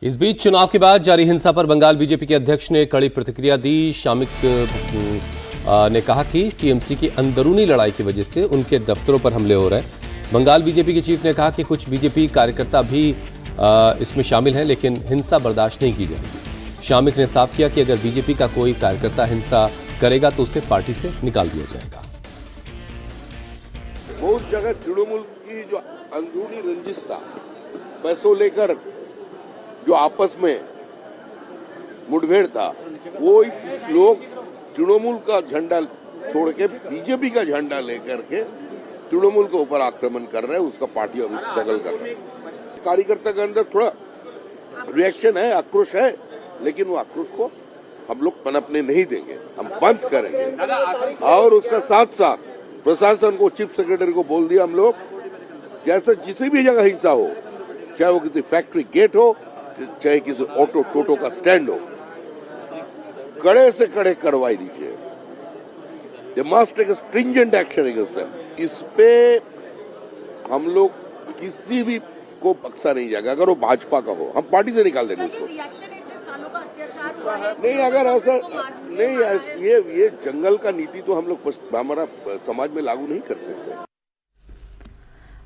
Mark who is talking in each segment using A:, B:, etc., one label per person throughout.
A: इस बीच चुनाव के बाद जारी हिंसा पर बंगाल बीजेपी के अध्यक्ष ने कड़ी प्रतिक्रिया दी। शामिक ने कहा कि टीएमसी की अंदरूनी लड़ाई की वजह से उनके दफ्तरों पर हमले हो रहे हैं। बंगाल बीजेपी के चीफ ने कहा कि कुछ बीजेपी कार्यकर्ता भी इसमें शामिल हैं, लेकिन हिंसा बर्दाश्त नहीं की जाएगी। शामिक ने साफ किया कि अगर बीजेपी का कोई कार्यकर्ता हिंसा करेगा तो उसे पार्टी से निकाल दिया जाएगा।
B: बहुत जगह तृणमूल की जो अंदरूनी रंजिश था, पैसों लेकर जो आपस में मुठभेड़ था, वो कुछ लोग तृणमूल का झंडा छोड़ के बीजेपी का झंडा लेकर के तृणमूल के ऊपर आक्रमण कर रहे हैं, उसका पार्टी ऑफिस दखल कर रहे हैं। कार्यकर्ता के अंदर थोड़ा रिएक्शन है, आक्रोश है, लेकिन वो आक्रोश को हम लोग पनपने नहीं देंगे, हम बंद करेंगे। और उसका साथ साथ प्रशासन को, चीफ सेक्रेटरी को बोल दिया हम लोग, जैसे किसी भी जगह हिंसा हो, चाहे वो किसी फैक्ट्री गेट हो, चाहे किसी ऑटो टोटो का स्टैंड हो, कड़े से कड़े कार्रवाई दीजिए। They must take stringent action against them. इस पे हम लोग किसी भी को बख्शा नहीं जाएगा। अगर वो भाजपा का हो, हम पार्टी से निकाल देंगे उसको। नहीं, अगर ऐसा नहीं, ये जंगल का नीति तो हम लोग हमारा समाज में लागू नहीं कर सकते।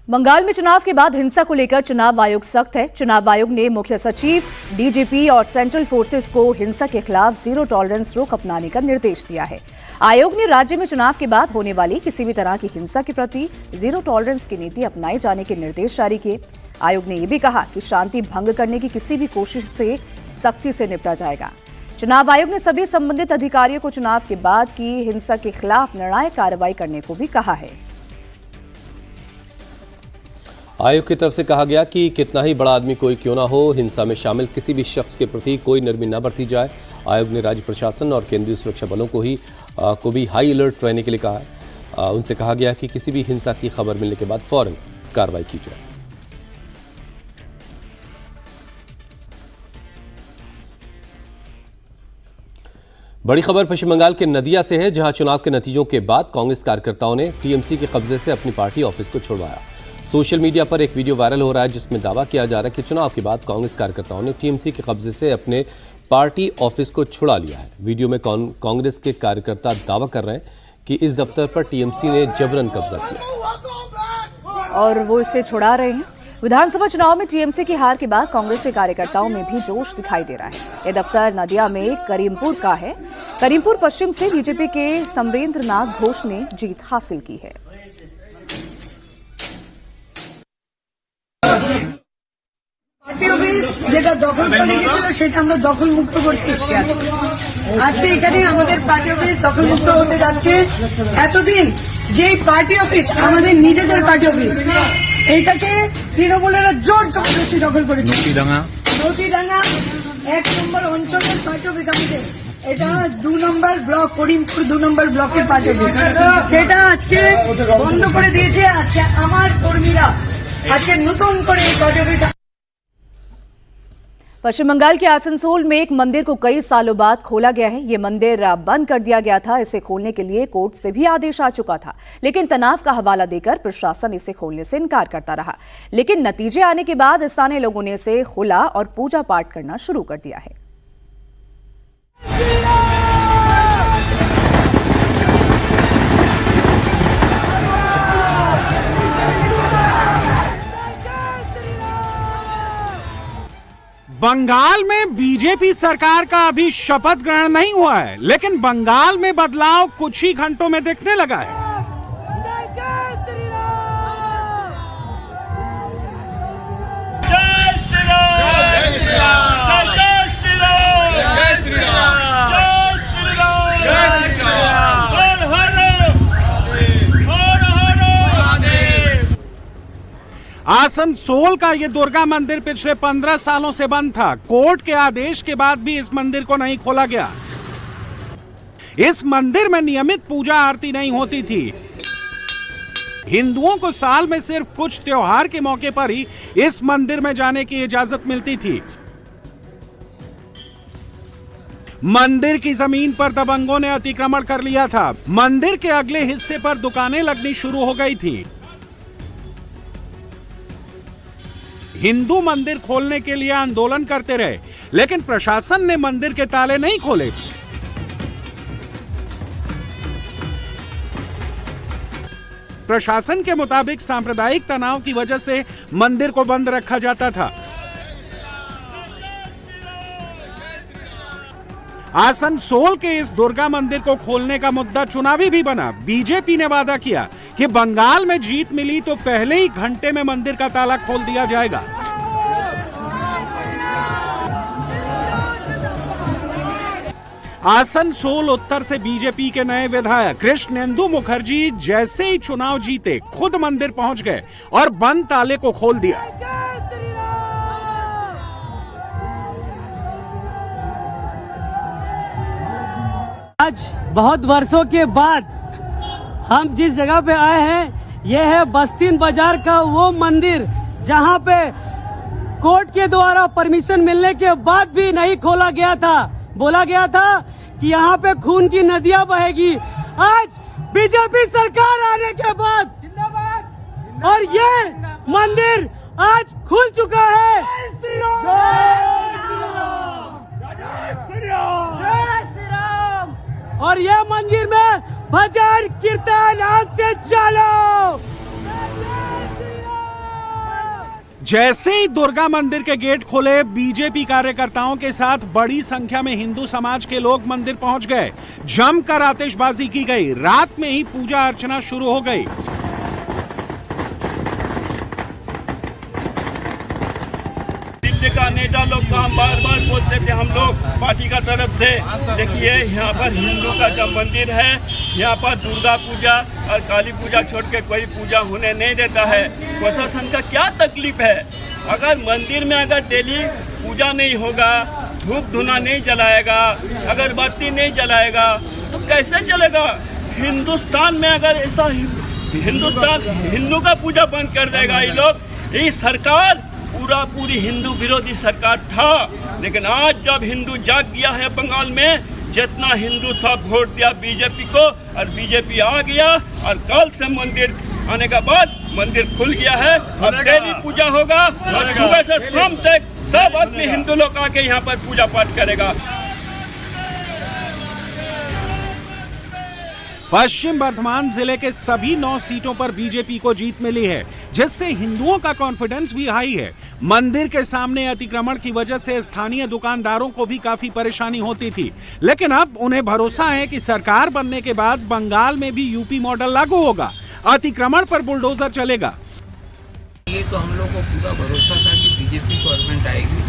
C: बंगाल में चुनाव के बाद हिंसा को लेकर चुनाव आयोग सख्त है। चुनाव आयोग ने मुख्य सचिव, डीजीपी और सेंट्रल फोर्सेस को हिंसा के खिलाफ जीरो टॉलरेंस रुख अपनाने का निर्देश दिया है। आयोग ने राज्य में चुनाव के बाद होने वाली किसी भी तरह की हिंसा के प्रति जीरो टॉलरेंस की नीति अपनाए जाने के निर्देश जारी किए। आयोग ने यह भी कहा कि शांति भंग करने की किसी भी कोशिश से सख्ती से निपटा जाएगा। चुनाव आयोग ने सभी संबंधित अधिकारियों को चुनाव के बाद की हिंसा के खिलाफ निर्णायक कार्रवाई करने को भी कहा है।
A: आयोग की तरफ से कहा गया कि कितना ही बड़ा आदमी कोई क्यों ना हो, हिंसा में शामिल किसी भी शख्स के प्रति कोई नरमी न बरती जाए। आयोग ने राज्य प्रशासन और केंद्रीय सुरक्षा बलों को भी हाई अलर्ट रहने के लिए कहा है। उनसे कहा गया कि किसी भी हिंसा की खबर मिलने के बाद फौरन कार्रवाई की जाए। बड़ी खबर पश्चिम बंगाल के नदिया से है, जहां चुनाव के नतीजों के बाद कांग्रेस कार्यकर्ताओं ने टीएमसी के कब्जे से अपनी पार्टी ऑफिस को छुड़वाया। सोशल मीडिया पर एक वीडियो वायरल हो रहा है, जिसमें दावा किया जा रहा है कि चुनाव के बाद कांग्रेस कार्यकर्ताओं ने टीएमसी के कब्जे से अपने पार्टी ऑफिस को छुड़ा लिया है। वीडियो में कांग्रेस के कार्यकर्ता दावा कर रहे हैं कि इस दफ्तर पर टीएमसी ने जबरन कब्जा किया
C: और वो इसे छुड़ा रहे हैं। विधानसभा चुनाव में टीएमसी की हार के बाद कांग्रेस के कार्यकर्ताओं में भी जोश दिखाई दे रहा है। यह दफ्तर नदिया में करीमपुर का है। करीमपुर पश्चिम से बीजेपी के समरेंद्र नाथ घोष ने जीत हासिल की है।
D: পার্টি অফিস যেটা দখল করে গেছিল সেটা আমরা দখল মুক্ত করতে এসেছি। আজকে এখানে আমাদের পার্টি অফিস দখল মুক্ত হতে যাচ্ছে। এতদিন যে পার্টি অফিস আমাদের নিজেদের পার্টি অফিস, এইটাকে তৃণমূলেরা জোর জবরদস্তি দখল করেছে। নদীডাঙ্গা 1 নম্বর অঞ্চলের পার্টি অফিস আমাদের, এটা 2 নম্বর ব্লক, করিমপুর 2 নম্বর ব্লকের পার্টি অফিস, সেটা আজকে বন্ধ করে দিয়েছে। আজকে আমার কর্মীরা আজকে নতুন করে এই পার্টি অফিস।
C: पश्चिम बंगाल के आसनसोल में एक मंदिर को कई सालों बाद खोला गया है। ये मंदिर बंद कर दिया गया था। इसे खोलने के लिए कोर्ट से भी आदेश आ चुका था, लेकिन तनाव का हवाला देकर प्रशासन इसे खोलने से इनकार करता रहा। लेकिन नतीजे आने के बाद स्थानीय लोगों ने इसे खोला और पूजा पाठ करना शुरू कर दिया है।
E: बंगाल में बीजेपी सरकार का अभी शपथ ग्रहण नहीं हुआ है, लेकिन बंगाल में बदलाव कुछ ही घंटों में दिखने लगा है।
F: जय श्री राम, जय श्री राम, जय श्री राम, जय श्री राम, जय श्री राम, जय श्री राम, हर हर महादेव।
E: आसनसोल का ये दुर्गा मंदिर पिछले 15 सालों से बंद था। कोर्ट के आदेश के बाद भी इस मंदिर को नहीं खोला गया। इस मंदिर में नियमित पूजा आरती नहीं होती थी। हिंदुओं को साल में सिर्फ कुछ त्योहार के मौके पर ही इस मंदिर में जाने की इजाजत मिलती थी। मंदिर की जमीन पर दबंगों ने अतिक्रमण कर लिया था। मंदिर के अगले हिस्से पर दुकानें लगनी शुरू हो गई थी। हिंदू मंदिर खोलने के लिए आंदोलन करते रहे, लेकिन प्रशासन ने मंदिर के ताले नहीं खोले। प्रशासन के मुताबिक सांप्रदायिक तनाव की वजह से मंदिर को बंद रखा जाता था। आसनसोल के इस दुर्गा मंदिर को खोलने का मुद्दा चुनावी भी बना। बीजेपी ने वादा किया कि बंगाल में जीत मिली तो पहले ही घंटे में मंदिर का ताला खोल दिया जाएगा। आसनसोल उत्तर से बीजेपी के नए विधायक कृष्णेंदु मुखर्जी जैसे ही चुनाव जीते खुद मंदिर पहुंच गए और बंद ताले को खोल दिया।
G: आज बहुत वर्षों के बाद हम जिस जगह पे आए हैं, यह है बस्तीन बाजार का वो मंदिर जहां पे कोर्ट के द्वारा परमिशन मिलने के बाद भी नहीं खोला गया था। बोला गया था कि यहाँ पे खून की नदियां बहेगी। आज बीजेपी सरकार आने के बाद और ये मंदिर आज खुल चुका है। और ये मंदिर में भजन कीर्तन आज से चालू।
E: जैसे ही दुर्गा मंदिर के गेट खोले, बीजेपी कार्यकर्ताओं के साथ बड़ी संख्या में हिंदू समाज के लोग मंदिर पहुंच गए। जमकर आतिशबाजी की गई। रात में ही पूजा अर्चना शुरू हो गई।
F: दिल्ली का नेता लोग का हम बार बार बोलते थे, हम लोग पार्टी का तरफ से, देखिए यहाँ पर हिंदू का जब मंदिर है, यहाँ पर दुर्गा पूजा और काली पूजा छोड़ के कोई पूजा होने नहीं देता है। प्रशासन का क्या तकलीफ है? अगर मंदिर में अगर डेली पूजा नहीं होगा, धूप धुना नहीं जलाएगा, अगरबत्ती नहीं जलाएगा तो कैसे चलेगा? हिंदुस्तान में अगर ऐसा हिंदू का पूजा बंद कर देगा ये लोग, ये सरकार पूरी हिंदू विरोधी सरकार था। लेकिन आज जब हिंदू जाग गया है बंगाल में, जितना हिंदू सब वोट दिया बीजेपी को और बीजेपी आ गया और कल से मंदिर आने के बाद मंदिर खुल गया है। अब डेली पूजा होगा और सुबह से शाम तक सब आदमी हिंदू लोग आके यहाँ पर पूजा पाठ करेगा।
E: पश्चिम बर्धमान जिले के सभी 9 सीटों पर बीजेपी को जीत मिली है, जिससे हिंदुओं का कॉन्फिडेंस भी हाई है। मंदिर के सामने अतिक्रमण की वजह से स्थानीय दुकानदारों को भी काफी परेशानी होती थी, लेकिन अब उन्हें भरोसा है कि सरकार बनने के बाद बंगाल में भी यूपी मॉडल लागू होगा, अतिक्रमण पर बुलडोजर चलेगा।
H: ये तो हम लोग को पूरा भरोसा था कि बीजेपी गवर्नमेंट आएगी,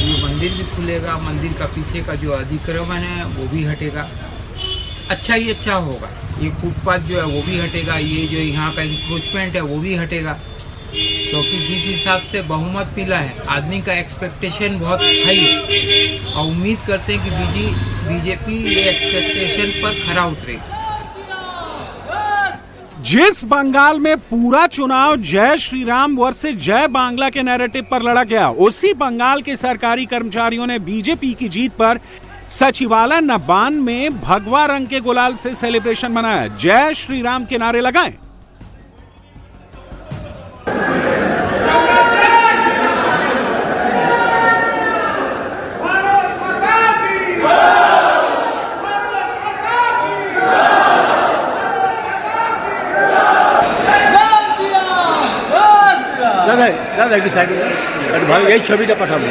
H: ये मंदिर भी खुलेगा, मंदिर का पीछे का जो अतिक्रमण है वो भी हटेगा, अच्छा ही अच्छा होगा। ये फुटपाथ जो है वो भी हटेगा, ये जो यहाँ का इंक्रोचमेंट है वो भी हटेगा। क्योंकि जिस हिसाब से बहुमत मिला है, आदमी का एक्सपेक्टेशन बहुत हाई है और उम्मीद करते हैं कि बीजेपी ये एक्सपेक्टेशन पर खरा उतरेगी।
E: जिस बंगाल में पूरा चुनाव जय श्री राम वर्सेस जय बांग्ला के नैरेटिव पर लड़ा गया, उसी बंगाल के सरकारी कर्मचारियों ने बीजेपी की जीत पर सचिवालय नबान में भगवा रंग के गुलाल से सेलिब्रेशन मनाया। जय श्री राम के नारे लगाए।
I: দাদা একটু সাইকেল ভালো এই ছবিটা পাঠাবো।